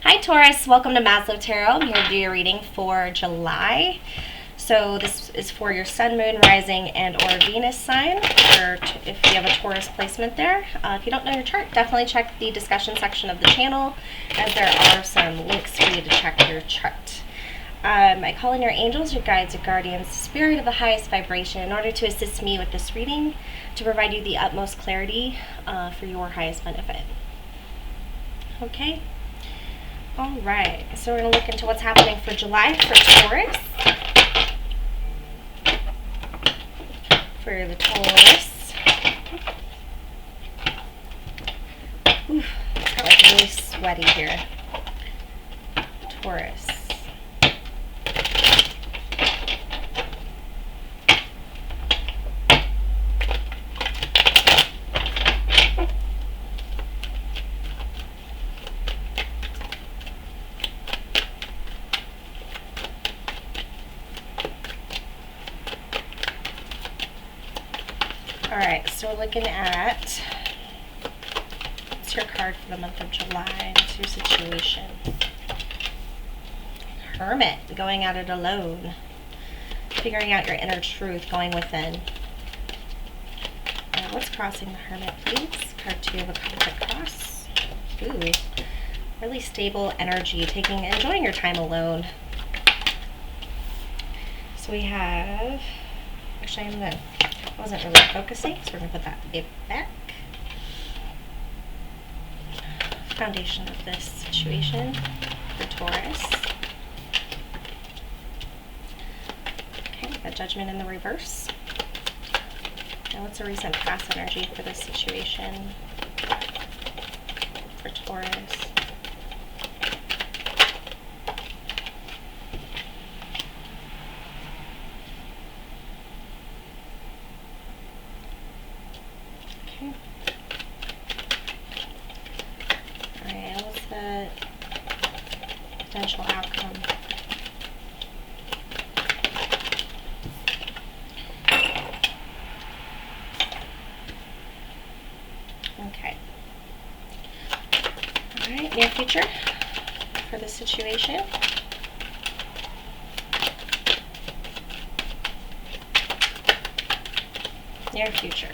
Hi Taurus, welcome to Maslow Tarot. I'm here to do your reading for July. So this is for your Sun, Moon, Rising, and or Venus sign, or if you have a Taurus placement there. If you don't know your chart, definitely check the discussion section of the channel, as there are some links for you to check your chart. I call in your angels, your guides, your guardians, spirit of the highest vibration, in order to assist me with this reading, to provide you the utmost clarity for your highest benefit. Okay? Alright, so we're going to look into what's happening for July for Taurus. For the Taurus. Oof, it's got like really sweaty here. Taurus. Alright, so we're looking at, what's your card for the month of July? What's your situation? Hermit, going at it alone. Figuring out your inner truth, going within. What's crossing the Hermit, please? Card 2 of a Cup across. Ooh, really stable energy, enjoying your time alone. So we have, actually I wasn't really focusing, so we're going to put that back. Foundation of this situation for Taurus. Okay, the Judgment in the reverse. Now what's the recent past energy for this situation for Taurus? Okay. Alright, what's the potential outcome? Okay. Alright, near future for this situation. Near future.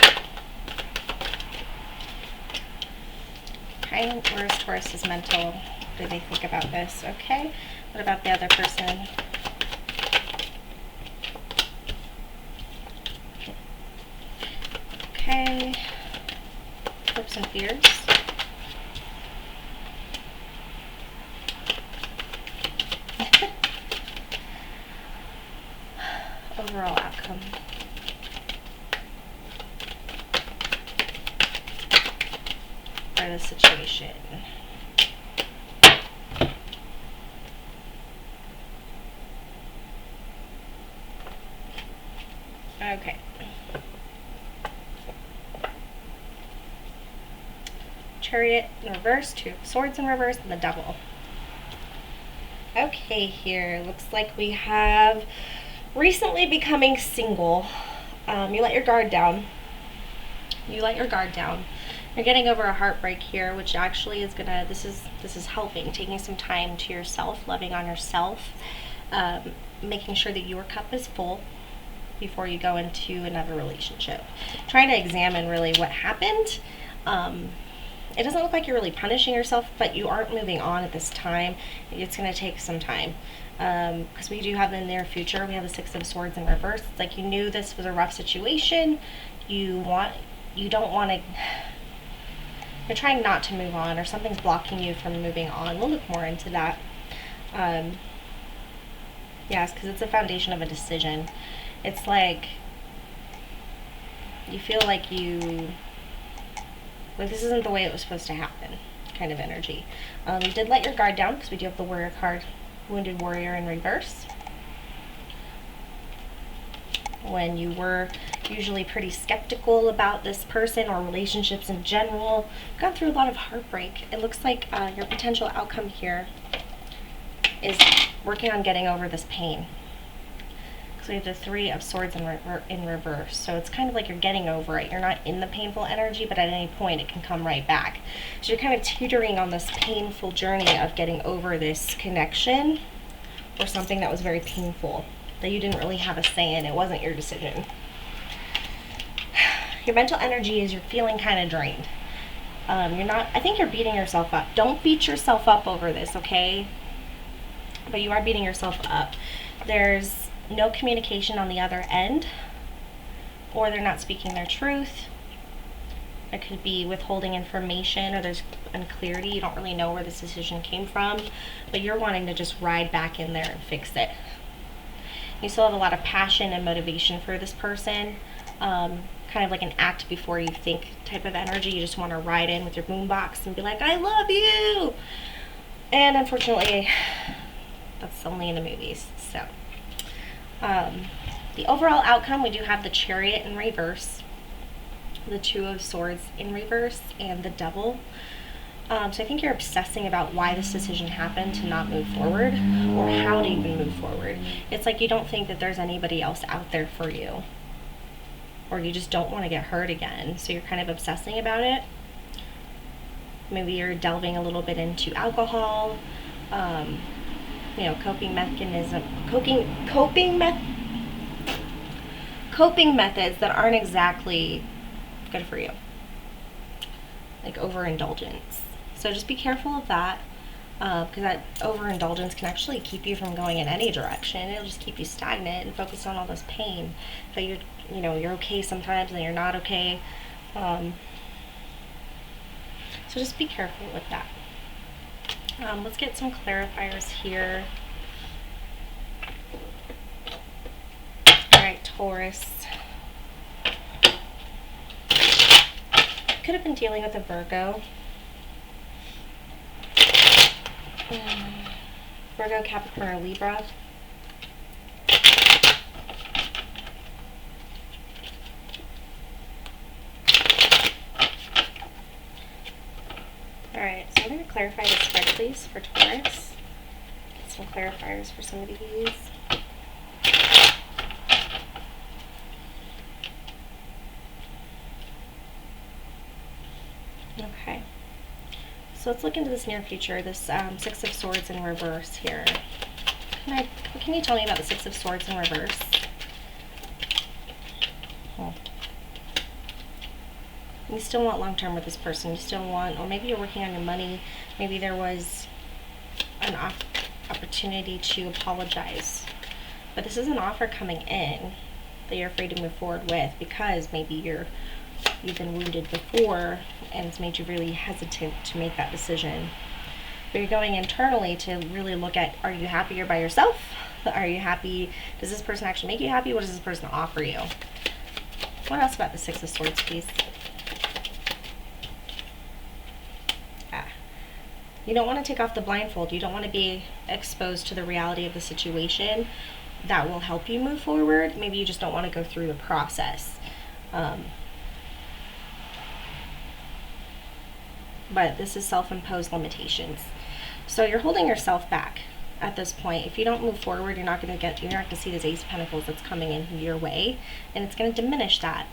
Okay, where's Taurus's mental? What do they think about this? Okay, what about the other person? Okay, hopes and fears. Overall outcome. For the situation. Okay. Chariot in reverse, 2 of Swords in reverse, and the Devil. Okay, here looks like we have recently becoming single. You let your guard down. You're getting over a heartbreak here, which actually is gonna, this is helping, taking some time to yourself, loving on yourself, making sure that your cup is full before you go into another relationship. Trying to examine really what happened. It doesn't look like you're really punishing yourself, but you aren't moving on at this time. It's gonna take some time. Because we do have the near future, we have the 6 of Swords in reverse. It's like you knew this was a rough situation. You don't want to, you're trying not to move on, or something's blocking you from moving on. We'll look more into that. Yes, because it's a foundation of a decision. It's like you feel like this isn't the way it was supposed to happen, kind of energy. You did let your guard down, because we do have the Warrior card, Wounded Warrior in reverse. When you were usually pretty skeptical about this person or relationships in general, gone through a lot of heartbreak. It looks like your potential outcome here is working on getting over this pain. So we have the Three of Swords in reverse. So it's kind of like you're getting over it. You're not in the painful energy, but at any point it can come right back. So you're kind of teetering on this painful journey of getting over this connection or something that was very painful that you didn't really have a say in. It wasn't your decision. Your mental energy is you're feeling kind of drained. I think you're beating yourself up. Don't beat yourself up over this, okay? But you are beating yourself up. There's no communication on the other end, or they're not speaking their truth. It could be withholding information, or there's unclarity. You don't really know where this decision came from, but you're wanting to just ride back in there and fix it. You still have a lot of passion and motivation for this person. Kind of like an act before you think type of energy. You just want to ride in with your boombox and be like, I love you! And unfortunately, that's only in the movies. So, the overall outcome, we do have the Chariot in reverse, the Two of Swords in reverse, and the Devil. So I think you're obsessing about why this decision happened to not move forward, or how to even move forward. It's like you don't think that there's anybody else out there for you, or you just don't want to get hurt again, so you're kind of obsessing about it. Maybe you're delving a little bit into alcohol, coping methods that aren't exactly good for you, like overindulgence. So just be careful of that, because that overindulgence can actually keep you from going in any direction. It'll just keep you stagnant and focused on all this pain. But you're okay sometimes and you're not okay. So just be careful with that. Let's get some clarifiers here. Alright, Taurus. Could have been dealing with a Virgo. Virgo, Capricorn, or Libra. Alright, so I'm going to clarify this spread, please, for Taurus. Get some clarifiers for some of these. Okay. So let's look into this near future, this Six of Swords in reverse here. Can you tell me about the Six of Swords in reverse? You still want long-term with this person. You still want, or maybe you're working on your money. Maybe there was an opportunity to apologize. But this is an offer coming in that you're afraid to move forward with because maybe you've been wounded before and it's made you really hesitant to make that decision. But you're going internally to really look at, are you happier by yourself? Are you happy? Does this person actually make you happy? What does this person offer you? What else about the Six of Swords, please? You don't want to take off the blindfold. You don't want to be exposed to the reality of the situation. That will help you move forward. Maybe you just don't want to go through the process. But this is self-imposed limitations. So you're holding yourself back at this point. If you don't move forward, you're not going to see this Ace of Pentacles that's coming in your way, and it's going to diminish that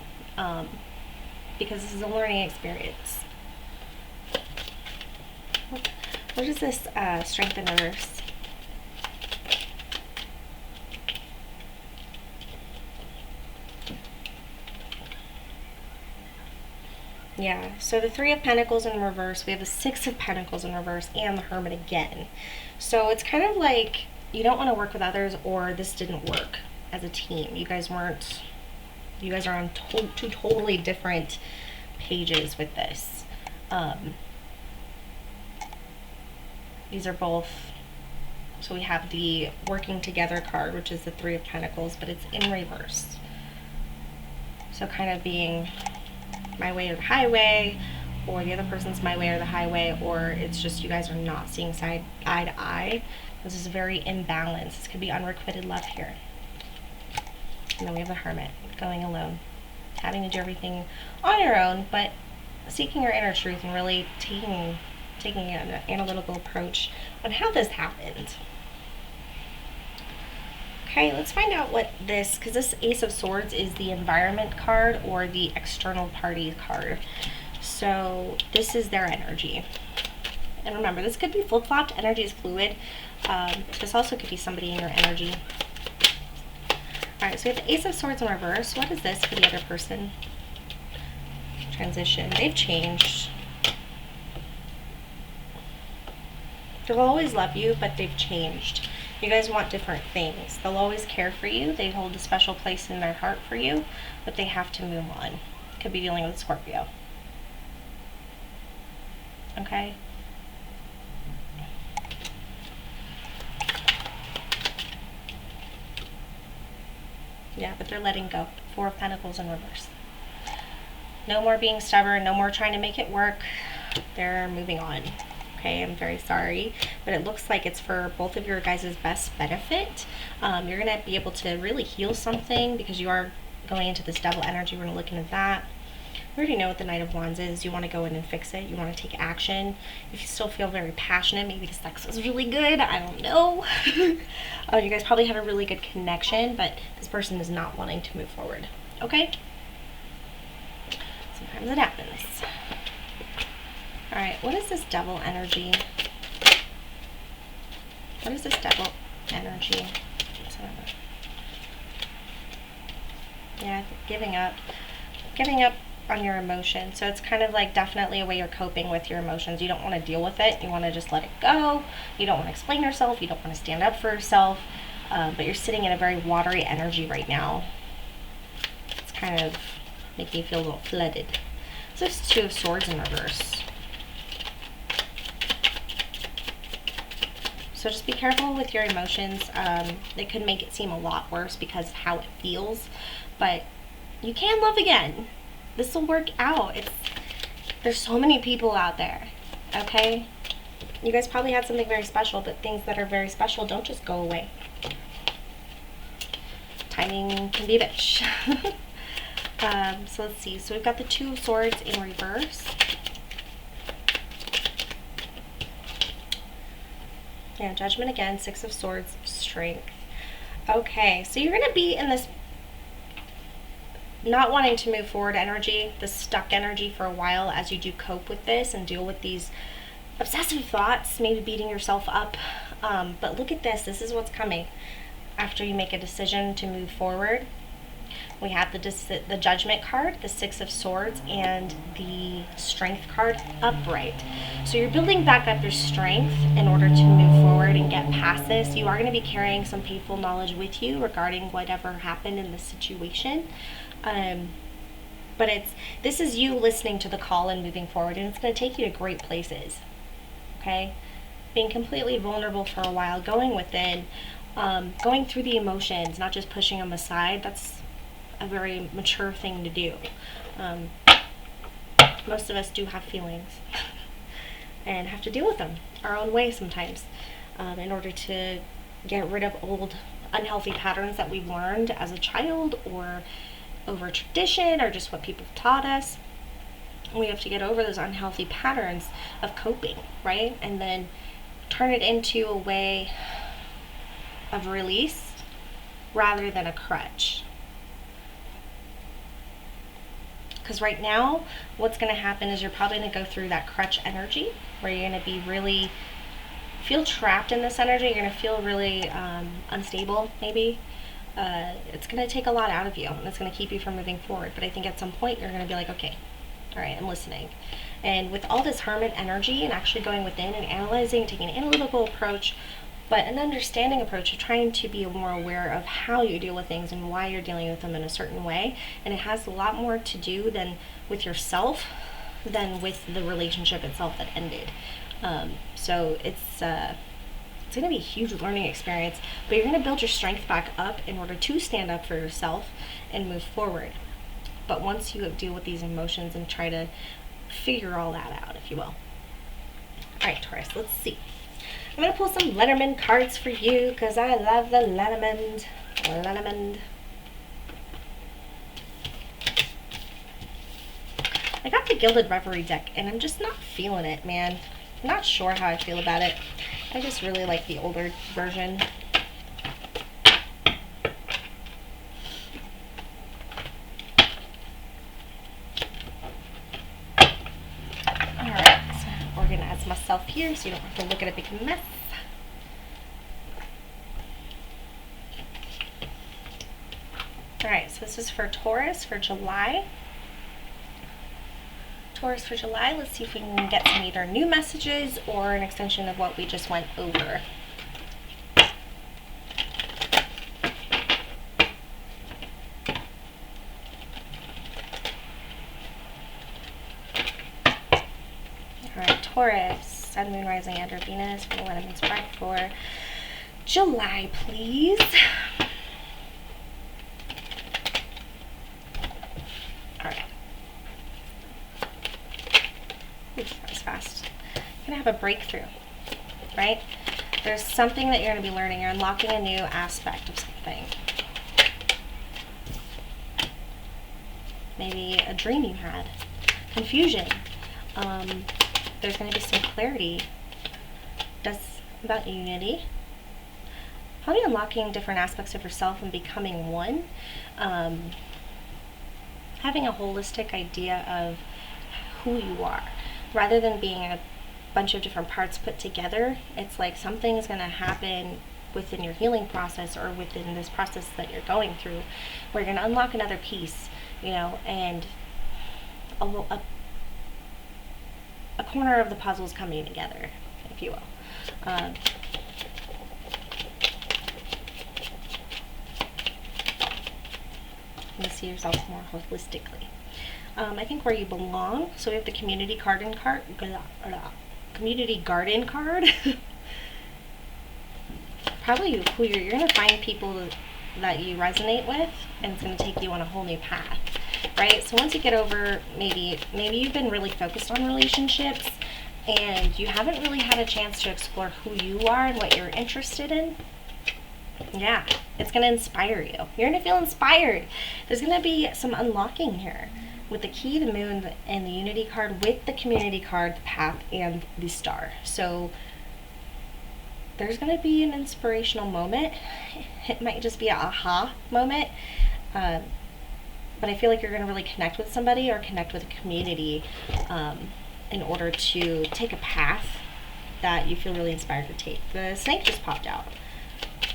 because this is a learning experience. What is this Strength in reverse? Yeah, so the Three of Pentacles in reverse, we have the Six of Pentacles in reverse, and the Hermit again. So it's kind of like you don't want to work with others, or this didn't work as a team. You guys are on two totally different pages with this. These are both, so we have the working together card, which is the Three of Pentacles, but it's in reverse. So kind of being my way or the highway, or the other person's my way or the highway, or it's just you guys are not seeing eye to eye. This is very imbalanced. This could be unrequited love here. And then we have the Hermit, going alone, having to do everything on your own, but seeking your inner truth and really taking an analytical approach on how this happened. Okay, let's find out what this, because this Ace of Swords is the environment card or the external party card. So this is their energy. And remember, this could be flip-flopped. Energy is fluid. This also could be somebody in your energy. Alright, so we have the Ace of Swords in reverse. What is this for the other person? Transition. They've changed. They'll always love you, but they've changed. You guys want different things. They'll always care for you. They hold a special place in their heart for you, but they have to move on. Could be dealing with Scorpio. Okay? Yeah, but they're letting go. Four of Pentacles in reverse. No more being stubborn. No more trying to make it work. They're moving on. Okay, I'm very sorry, but it looks like it's for both of your guys' best benefit. You're going to be able to really heal something because you are going into this Devil energy. We're going to look into that. We already know what the Knight of Wands is. You want to go in and fix it. You want to take action. If you still feel very passionate, maybe the sex was really good. I don't know. You guys probably have a really good connection, but this person is not wanting to move forward. Okay? Sometimes it happens. Alright, what is this Devil energy? What is this Devil energy? Yeah, giving up. Giving up on your emotions. So it's kind of like definitely a way you're coping with your emotions. You don't want to deal with it. You want to just let it go. You don't want to explain yourself. You don't want to stand up for yourself. But you're sitting in a very watery energy right now. It's kind of making you feel a little flooded. So it's Two of Swords in reverse. So just be careful with your emotions. It could make it seem a lot worse because of how it feels. But you can love again. This will work out. There's so many people out there, okay? You guys probably had something very special, but things that are very special don't just go away. Timing can be a bitch. So let's see. So we've got the Two of Swords in reverse. Yeah, Judgment again. Six of Swords, Strength. Okay, so you're going to be in this not wanting to move forward energy, the stuck energy for a while as you do cope with this and deal with these obsessive thoughts, maybe beating yourself up. But look at this. This is what's coming after you make a decision to move forward. We have the Judgment card, the Six of Swords, and the Strength card upright. So you're building back up your strength in order to move forward and get past this. You are going to be carrying some painful knowledge with you regarding whatever happened in this situation. But this is you listening to the call and moving forward, and it's going to take you to great places. Okay? Being completely vulnerable for a while, going within, going through the emotions, not just pushing them aside. That's a very mature thing to do. Most of us do have feelings and have to deal with them our own way sometimes in order to get rid of old unhealthy patterns that we've learned as a child or over tradition or just what people have taught us. We have to get over those unhealthy patterns of coping, right? And then turn it into a way of release rather than a crutch. Because right now, what's going to happen is you're probably going to go through that crutch energy where you're going to be really, feel trapped in this energy. You're going to feel really unstable, maybe. It's going to take a lot out of you, and it's going to keep you from moving forward. But I think at some point, you're going to be like, okay, all right, I'm listening. And with all this hermit energy and actually going within and analyzing, taking an analytical approach, but an understanding approach of trying to be more aware of how you deal with things and why you're dealing with them in a certain way. And it has a lot more to do than with yourself than with the relationship itself that ended. So it's going to be a huge learning experience, but you're going to build your strength back up in order to stand up for yourself and move forward. But once you deal with these emotions and try to figure all that out, if you will. All right, Taurus, let's see. I'm going to pull some Lenormand cards for you because I love the Lenormand. I got the Gilded Reverie deck and I'm just not feeling it, man. I'm not sure how I feel about it. I just really like the older version. here so you don't have to look at a big mess. Alright, so this is for Taurus for July. Taurus for July, let's see if we can get some either new messages or an extension of what we just went over. Alright, Taurus, Sun, Moon, Rising, and/or Venus, for what I'm inspired for July, please. Alright. Oops, that was fast. You're going to have a breakthrough, right? There's something that you're going to be learning. You're unlocking a new aspect of something. Maybe a dream you had. Confusion. There's going to be some clarity. That's about unity. Probably unlocking different aspects of yourself and becoming one. Having a holistic idea of who you are. Rather than being a bunch of different parts put together, it's like something's going to happen within your healing process or within this process that you're going through where you're going to unlock another piece, you know, and a corner of the puzzle is coming together, if you will. You see yourself more holistically. I think where you belong. So we have the community garden card. Community garden card. Probably who you're going to find people that you resonate with, and it's going to take you on a whole new path, right? So once you get over, maybe you've been really focused on relationships, and you haven't really had a chance to explore who you are and what you're interested in. Yeah, it's going to inspire you. You're going to feel inspired. There's going to be some unlocking here with the key, the moon, and the unity card with the community card, the path, and the star. So there's going to be an inspirational moment. It might just be an aha moment. But I feel like you're going to really connect with somebody or connect with a community in order to take a path that you feel really inspired to take. The snake just popped out.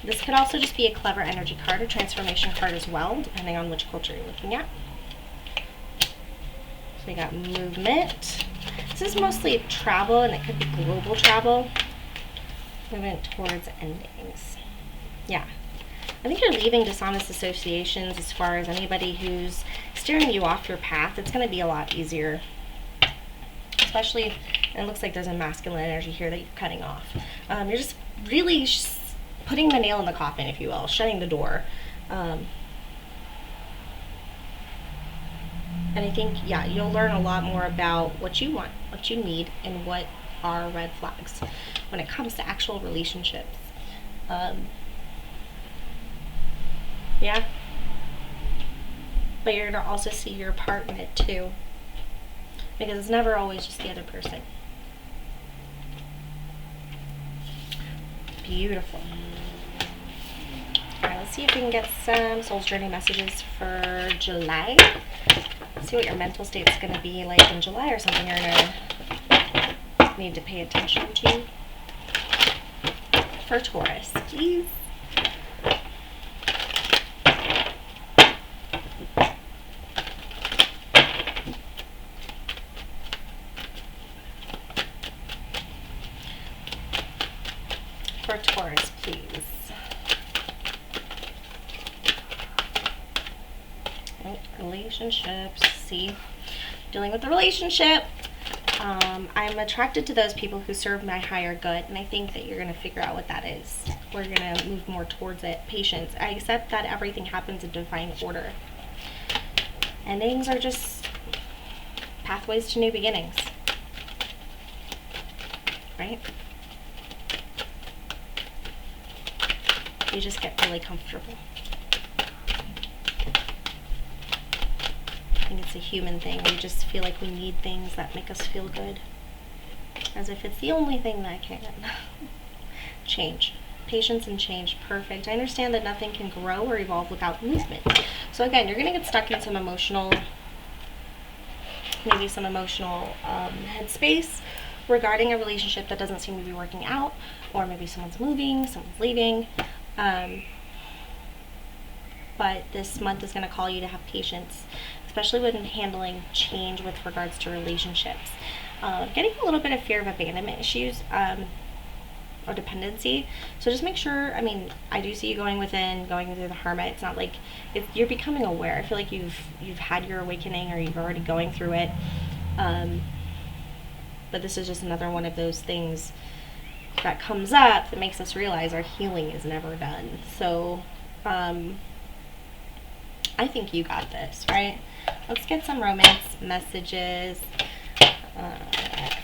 This could also just be a clever energy card or transformation card as well, depending on which culture you're looking at. So we got movement. This is mostly travel, and it could be global travel. Movement towards endings. Yeah. I think you're leaving dishonest associations as far as anybody who's steering you off your path. It's going to be a lot easier. Especially, it looks like there's a masculine energy here that you're cutting off. You're just really putting the nail in the coffin, if you will, shutting the door. And I think, yeah, you'll learn a lot more about what you want, what you need, and what are red flags when it comes to actual relationships. Yeah. But you're going to also see your part in it too. Because it's never always just the other person. Beautiful. Alright, let's see if we can get some Soul's Journey messages for July. Let's see what your mental state is going to be like in July, or something you're going to need to pay attention to. For Taurus, please. For Taurus, please. Oh, relationships. See, dealing with the relationship. I'm attracted to those people who serve my higher good, and I think that you're going to figure out what that is. We're going to move more towards it. Patience. I accept that everything happens in divine order. Endings are just pathways to new beginnings. Right? You just get really comfortable. I think it's a human thing. We just feel like we need things that make us feel good. As if it's the only thing that can. Change. Patience and change. Perfect. I understand that nothing can grow or evolve without movement. So again, you're going to get stuck in some emotional, maybe some emotional headspace regarding a relationship that doesn't seem to be working out, or maybe someone's moving, someone's leaving. But this month is going to call you to have patience, especially when handling change with regards to relationships. Getting a little bit of fear of abandonment issues, or dependency. So just make sure, I mean, I do see you going within, going through the Hermit. It's not like you're becoming aware. I feel like you've had your awakening, or you've already going through it. But this is just another one of those things that comes up that makes us realize our healing is never done. So I think you got this, right? Let's get some romance messages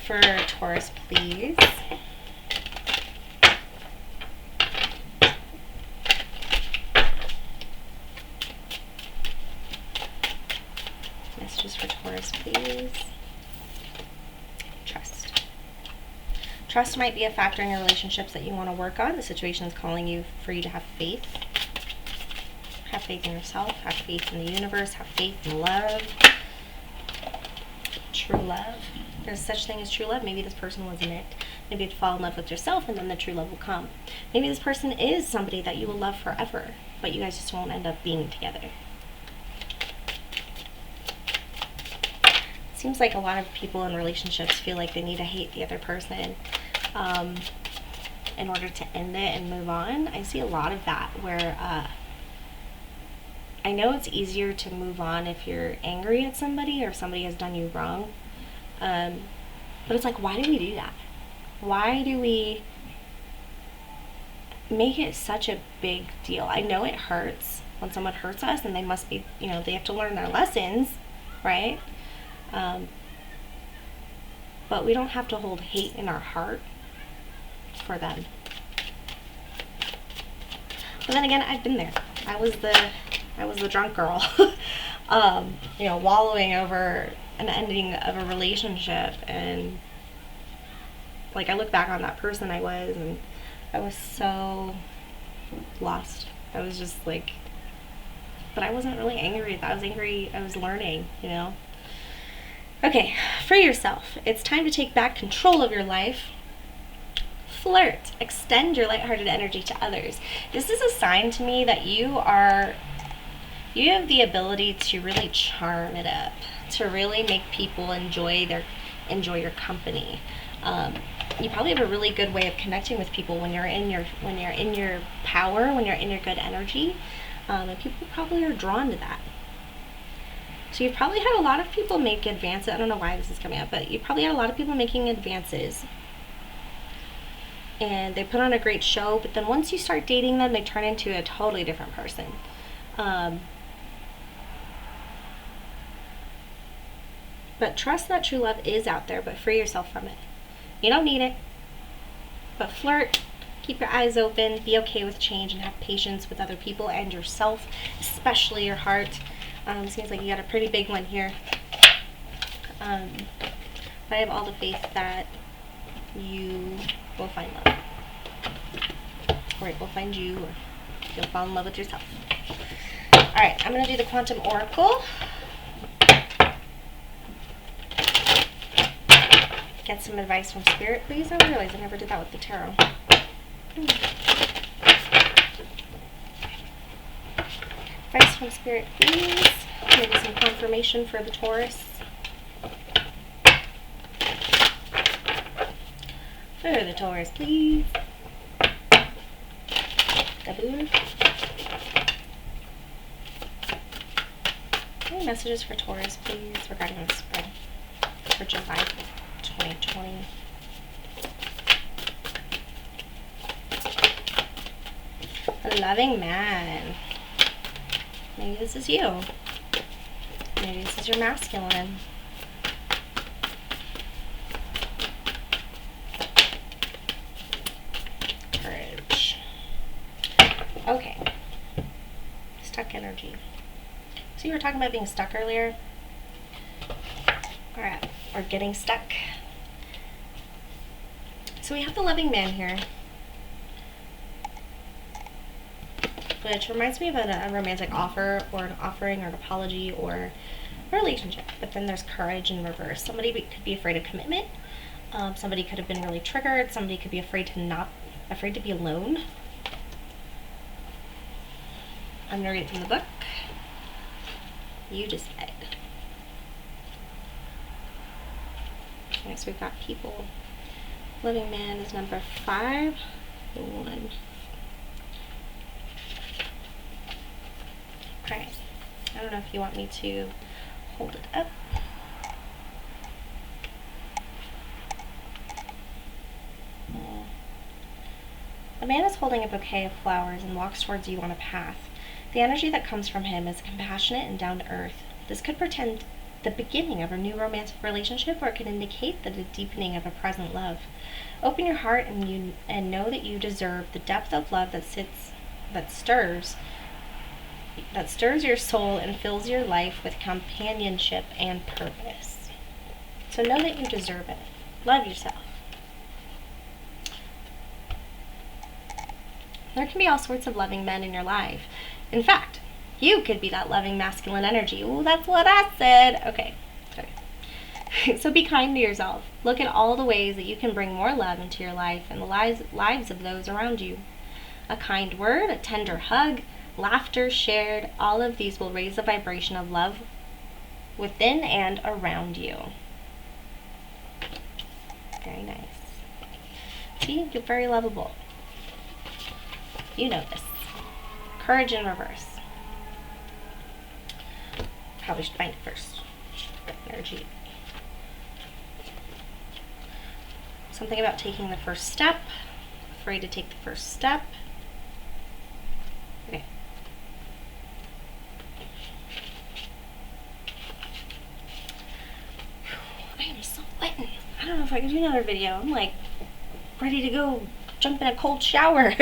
for Taurus, please. Messages for Taurus, please. Trust. Trust might be a factor in your relationships that you want to work on. The situation is calling for you to have faith. Have faith in yourself, have faith in the universe, have faith in love. True love. There's such thing as true love. Maybe this person wasn't it. Maybe you'd fall in love with yourself, and then the true love will come. Maybe this person is somebody that you will love forever, but you guys just won't end up being together. Seems like a lot of people in relationships feel like they need to hate the other person in order to end it and move on. I see a lot of that where I know it's easier to move on if you're angry at somebody, or if somebody has done you wrong. But it's like, why do we do that? Why do we make it such a big deal? I know it hurts when someone hurts us, and they must be, they have to learn their lessons, right? But we don't have to hold hate in our heart for them. But then again, I've been there. I was the drunk girl, wallowing over an ending of a relationship, and like I look back on that person I was, and I was so lost. I was just like, but I wasn't really angry. I was angry. I was learning, Okay, for yourself, it's time to take back control of your life. Flirt. Extend your lighthearted energy to others. This is a sign to me that you have the ability to really charm it up, to really make people enjoy your company. You probably have a really good way of connecting with people when you're in your power, when you're in your good energy, and people probably are drawn to that. So you've probably had a lot of people make advances. I don't know why this is coming up, but you probably had a lot of people making advances. And they put on a great show, but then once you start dating them, they turn into a totally different person. But trust that true love is out there, but free yourself from it. You don't need it. But flirt, keep your eyes open, be okay with change, and have patience with other people and yourself, especially your heart. Seems like you got a pretty big one here. But I have all the faith that you will find love. Or it will find you, or you'll fall in love with yourself. Alright, I'm going to do the Quantum Oracle. Get some advice from Spirit, please. I realize I never did that with the tarot. Advice from Spirit, please. Maybe some confirmation for the Taurus. For the Taurus, please. Gaboon. Any messages for Taurus, please, regarding the spread for July 2020? A loving man. Maybe this is you. Maybe this is your masculine. Courage. Okay. Stuck energy. So you were talking about being stuck earlier? Alright. Or getting stuck. So we have the loving man here, which reminds me of a romantic offer, or an offering, or an apology, or a relationship. But then there's courage in reverse. Somebody could be afraid of commitment. Somebody could have been really triggered. Somebody could be afraid to be alone. I'm gonna read from the book. You decide. Next we've got people. Living man is number 5. 1. Alright. I don't know if you want me to hold it up. A man is holding a bouquet of flowers and walks towards you on a path. The energy that comes from him is compassionate and down to earth. This could portend the beginning of a new romantic relationship, or it could indicate the deepening of a present love. Open your heart and know that you deserve the depth of love that stirs your soul and fills your life with companionship and purpose. So know that you deserve it. Love yourself. There can be all sorts of loving men in your life. In fact, you could be that loving masculine energy. Ooh, that's what I said. Okay. So be kind to yourself. Look at all the ways that you can bring more love into your life and the lives of those around you. A kind word, a tender hug, laughter shared, all of these will raise the vibration of love within and around you. Very nice. See, you're very lovable. You know this. Courage in reverse. Probably should find it first. Energy. Something about taking the first step. Afraid to take the first step. Okay. I am so sweating. I don't know if I can do another video. I'm like ready to go jump in a cold shower.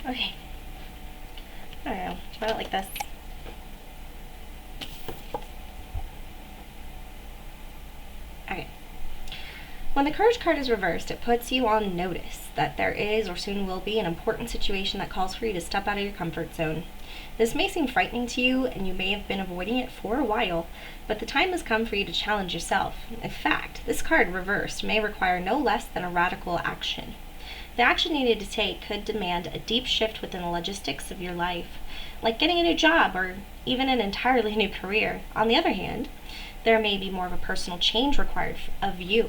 Okay. I don't know. Try it like this. Okay. When the Courage card is reversed, it puts you on notice that there is or soon will be an important situation that calls for you to step out of your comfort zone. This may seem frightening to you, and you may have been avoiding it for a while, but the time has come for you to challenge yourself. In fact, this card reversed may require no less than a radical action. The action you need to take could demand a deep shift within the logistics of your life, like getting a new job or even an entirely new career. On the other hand, there may be more of a personal change required of you.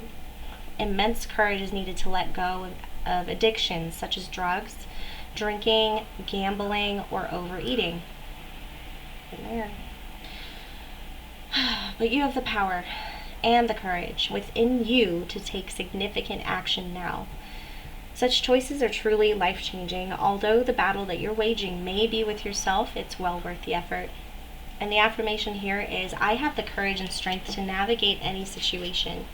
Immense courage is needed to let go of addictions such as drugs, drinking, gambling, or overeating. But you have the power and the courage within you to take significant action now. Such choices are truly life-changing. Although the battle that you're waging may be with yourself, it's well worth the effort. And the affirmation here is, I have the courage and strength to navigate any situation.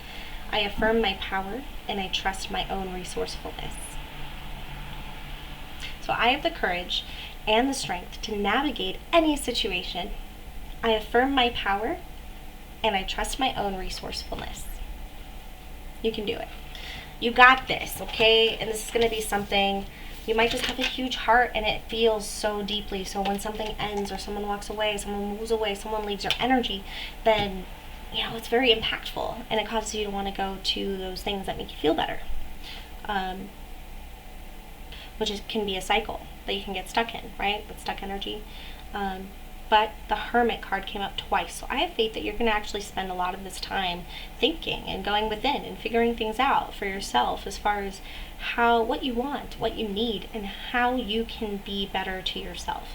I affirm my power and I trust my own resourcefulness. So I have the courage and the strength to navigate any situation. I affirm my power and I trust my own resourcefulness. You can do it. You got this, okay? And this is going to be something, you might just have a huge heart and it feels so deeply. So when something ends or someone walks away, someone moves away, someone leaves your energy, then, you know, it's very impactful and it causes you to want to go to those things that make you feel better. Can be a cycle that you can get stuck in, right? That stuck energy. But the Hermit card came up twice. So I have faith that you're going to actually spend a lot of this time thinking and going within and figuring things out for yourself as far as what you want, what you need, and how you can be better to yourself,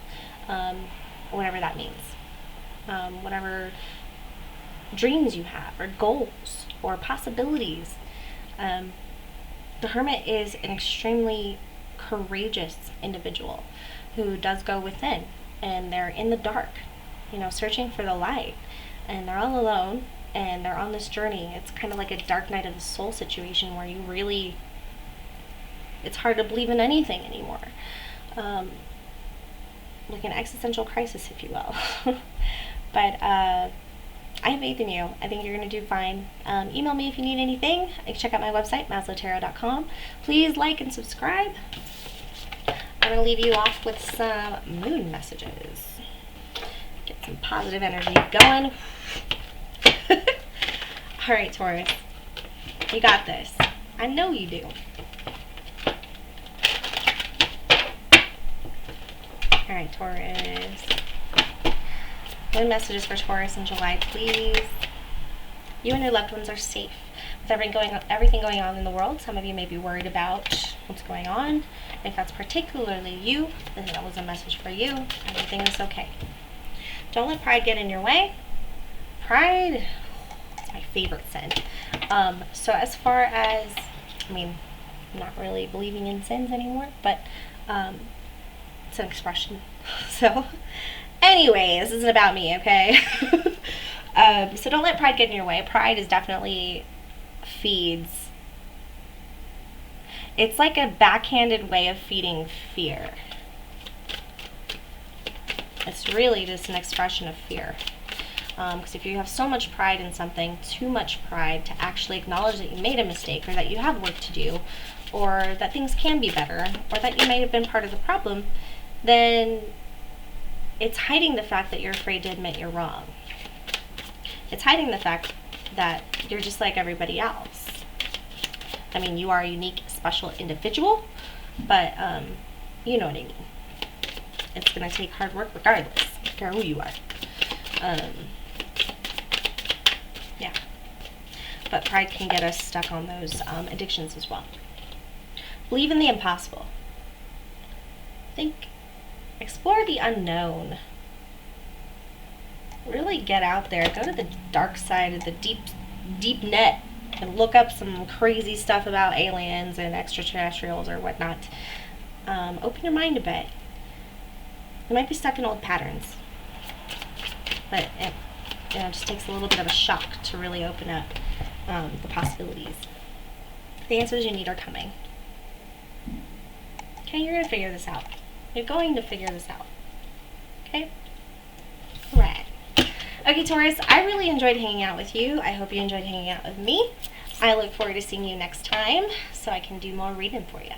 whatever that means. Whatever dreams you have or goals or possibilities. The Hermit is an extremely courageous individual who does go within. And they're in the dark, you know, searching for the light, and they're all alone, and they're on this journey. It's kind of like a dark night of the soul situation where you really, it's hard to believe in anything anymore. Like an existential crisis, if you will. But I have faith in you. I think you're going to do fine. Email me if you need anything. Check out my website, maslowtarot.com. Please like and subscribe. I'm going to leave you off with some moon messages. Get some positive energy going. Alright, Taurus. You got this. I know you do. All right, Taurus. What messages for Taurus in July, please? You and your loved ones are safe. With everything going on in the world, some of you may be worried about what's going on. If that's particularly you, then that was a message for you. Everything is okay. Don't let pride get in your way. Pride is my favorite sin. So as far as, I mean, I'm not really believing in sins anymore, but it's an expression. So anyway, this isn't about me, okay? So don't let pride get in your way. Pride is definitely feeds. It's like a backhanded way of feeding fear. It's really just an expression of fear. Because if you have so much pride in something, too much pride to actually acknowledge that you made a mistake, or that you have work to do, or that things can be better, or that you may have been part of the problem, then it's hiding the fact that you're afraid to admit you're wrong. It's hiding the fact that you're just like everybody else. I mean, you are a unique, special individual, but you know what I mean. It's going to take hard work regardless. I don't care who you are. Yeah. But pride can get us stuck on those addictions as well. Believe in the impossible. Explore the unknown. Really get out there. Go to the dark side of the deep net and look up some crazy stuff about aliens and extraterrestrials or whatnot. Open your mind a bit. You might be stuck in old patterns, but it just takes a little bit of a shock to really open up the possibilities. The answers you need are coming. Okay, you're going to figure this out. You're going to figure this out. Okay? Right. Okay, Taurus, I really enjoyed hanging out with you. I hope you enjoyed hanging out with me. I look forward to seeing you next time so I can do more reading for you.